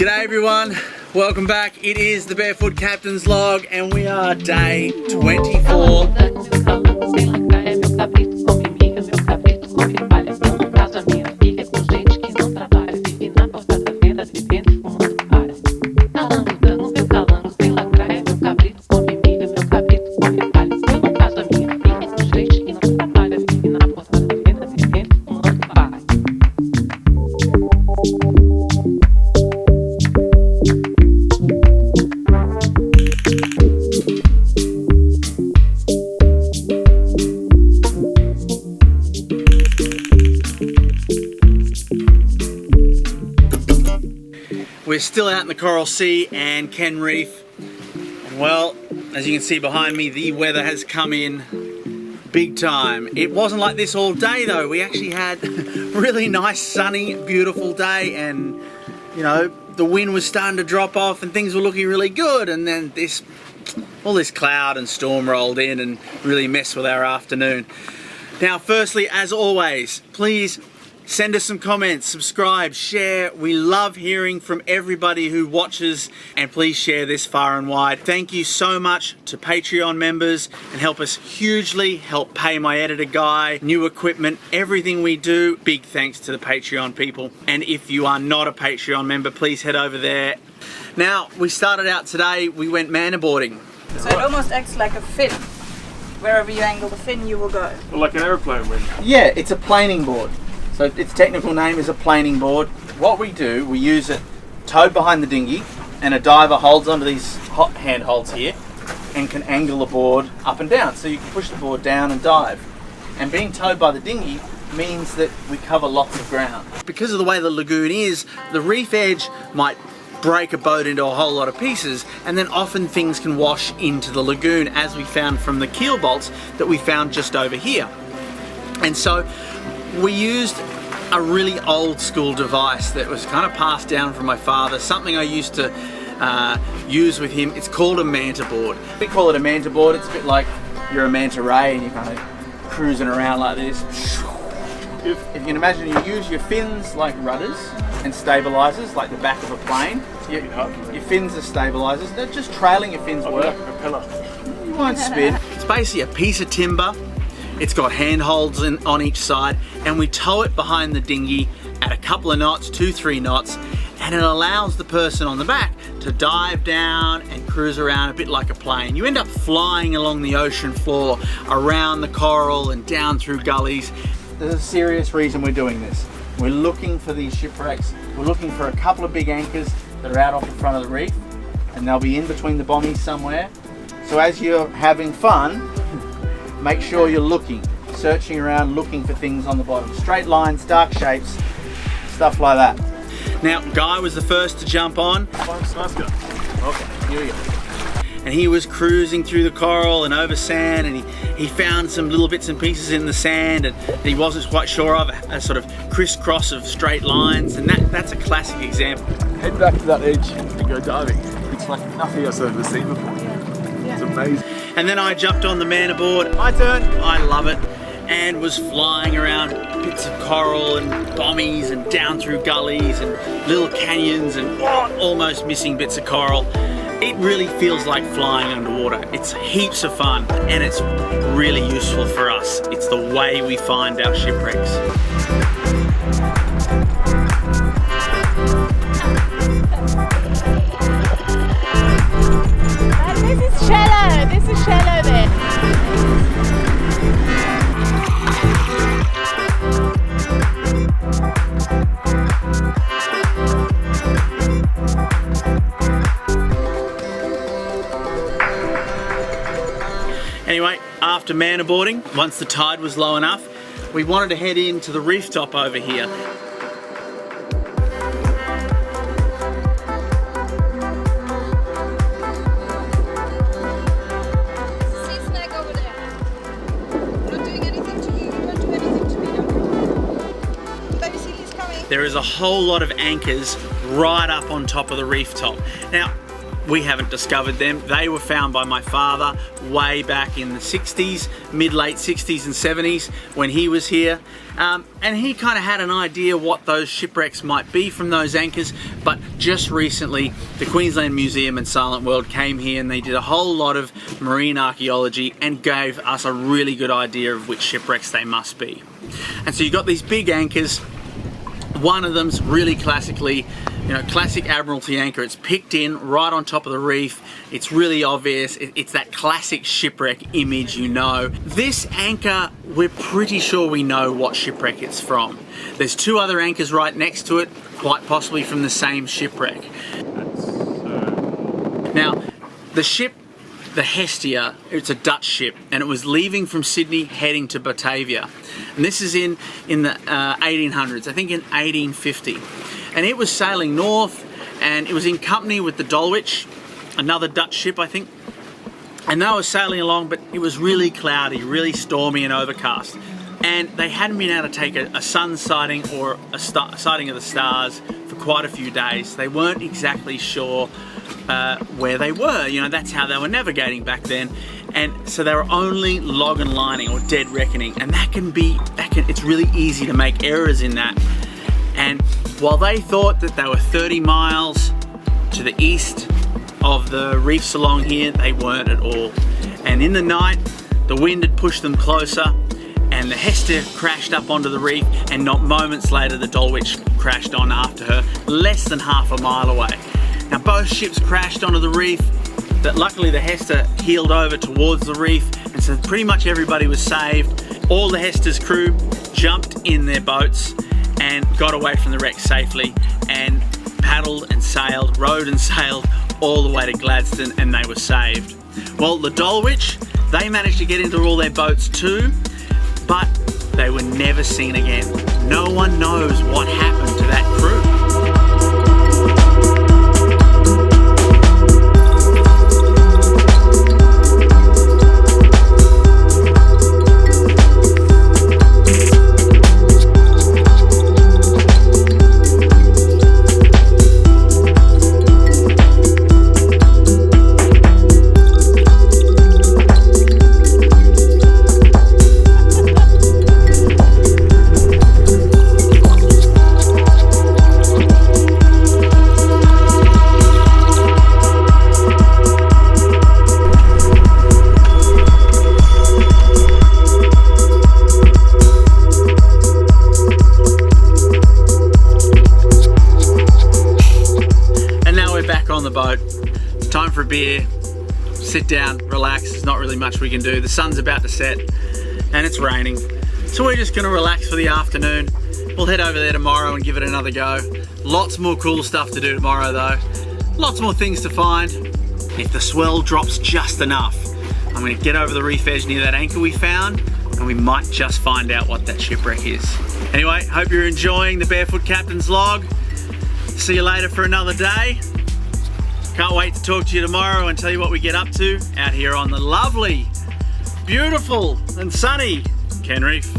G'day everyone, welcome back. It is the Barefoot Captain's log and we are day 24. We're still out in the Coral Sea and Ken Reef. Well, as you can see behind me, the weather has come in big time. It wasn't like this all day though. We actually had a really nice, sunny, beautiful day, and you know, the wind was starting to drop off and things were looking really good, and then all this cloud and storm rolled in and really messed with our afternoon. Now, firstly, as always, please send us some comments, subscribe, share. We love hearing from everybody who watches, and please share this far and wide. Thank you so much to Patreon members and help us hugely, help pay my editor Guy, new equipment, everything we do. Big thanks to the Patreon people. And if you are not a Patreon member, please head over there. Now, we started out today, we went man-aboarding. So it almost acts like a fin. Wherever you angle the fin, you will go. Well, like an aeroplane wing. Yeah, it's a planing board. So its technical name is a planing board. What we do, we use it towed behind the dinghy, and a diver holds onto these hot handholds here and can angle the board up and down. So you can push the board down and dive. And being towed by the dinghy means that we cover lots of ground. Because of the way the lagoon is, the reef edge might break a boat into a whole lot of pieces, and then often things can wash into the lagoon, as we found from the keel bolts that we found just over here. And so we used a really old school device that was kind of passed down from my father, something I used to use with him. It's called a manta board. We call it a manta board. It's a bit like you're a manta ray and you're kind of cruising around like this. If you can imagine, you use your fins like rudders and stabilizers, like the back of a plane. Your fins are stabilizers. They're just trailing your fins work. Like a propeller. You won't spin. It's basically a piece of timber. It's got handholds on each side, and we tow it behind the dinghy at a couple of knots, 2-3 knots, and it allows the person on the back to dive down and cruise around a bit like a plane. You end up flying along the ocean floor, around the coral and down through gullies. There's a serious reason we're doing this. We're looking for these shipwrecks. We're looking for a couple of big anchors that are out off the front of the reef, and they'll be in between the bommies somewhere. So as you're having fun, make sure you're looking, searching around, looking for things on the bottom. Straight lines, dark shapes, stuff like that. Now, Guy was the first to jump on. Okay, here we go. And he was cruising through the coral and over sand, and he found some little bits and pieces in the sand, and he wasn't quite sure of a sort of crisscross of straight lines, and that's a classic example. Head back to that edge and go diving. It's like nothing else I've ever seen before. It's amazing. And then I jumped on the man aboard. My turn. I love it. And was flying around bits of coral and bommies and down through gullies and little canyons and almost missing bits of coral. It really feels like flying underwater. It's heaps of fun, and it's really useful for us. It's the way we find our shipwrecks. This is shallow there. Anyway, after man-aboarding, once the tide was low enough, we wanted to head into the reef top over here. There is a whole lot of anchors right up on top of the reef top. Now, We haven't discovered them. They were found by my father way back in the 60s, mid-late 60s and 70s when he was here. And he kind of had an idea what those shipwrecks might be from those anchors, but just recently the Queensland Museum and Silent World came here and they did a whole lot of marine archaeology and gave us a really good idea of which shipwrecks they must be. And so you've got these big anchors. One of them's really classically, classic Admiralty anchor. It's picked in right on top of the reef. It's really obvious. It's that classic shipwreck image, This anchor, we're pretty sure we know what shipwreck it's from. There's two other anchors right next to it, quite possibly from the same shipwreck. Now, the ship, the HESTIA, it's a Dutch ship, and it was leaving from Sydney heading to Batavia. And this is in the 1800s, I think in 1850. And it was sailing north, and it was in company with the Dulwich, another Dutch ship, I think. And they were sailing along, but it was really cloudy, really stormy and overcast. And they hadn't been able to take a sun sighting or a sighting of the stars for quite a few days. They weren't exactly sure where they were. That's how they were navigating back then. And so they were only log and lining or dead reckoning. And it's really easy to make errors in that. And while they thought that they were 30 miles to the east of the reefs along here, they weren't at all. And in the night, the wind had pushed them closer, and the HESTIA crashed up onto the reef, and not moments later the Dulwich crashed on after her, less than half a mile away. Now both ships crashed onto the reef, but luckily the HESTIA heeled over towards the reef, and so pretty much everybody was saved. All the HESTIA's crew jumped in their boats and got away from the wreck safely and paddled and sailed, rowed and sailed all the way to Gladstone, and they were saved. Well, the Dulwich, they managed to get into all their boats too, but they were never seen again. No one knows what happened to that crew. On the boat, it's time for a beer, sit down, relax. There's not really much we can do. The sun's about to set and it's raining, so we're just gonna relax for the afternoon. We'll head over there tomorrow and give it another go. Lots more cool stuff to do tomorrow though. Lots more things to find. If the swell drops just enough, I'm gonna get over the reef edge near that anchor we found, and we might just find out what that shipwreck is. Anyway, hope you're enjoying the Barefoot Captain's log. See you later for another day. Can't wait to talk to you tomorrow and tell you what we get up to out here on the lovely, beautiful and sunny Ken Reef.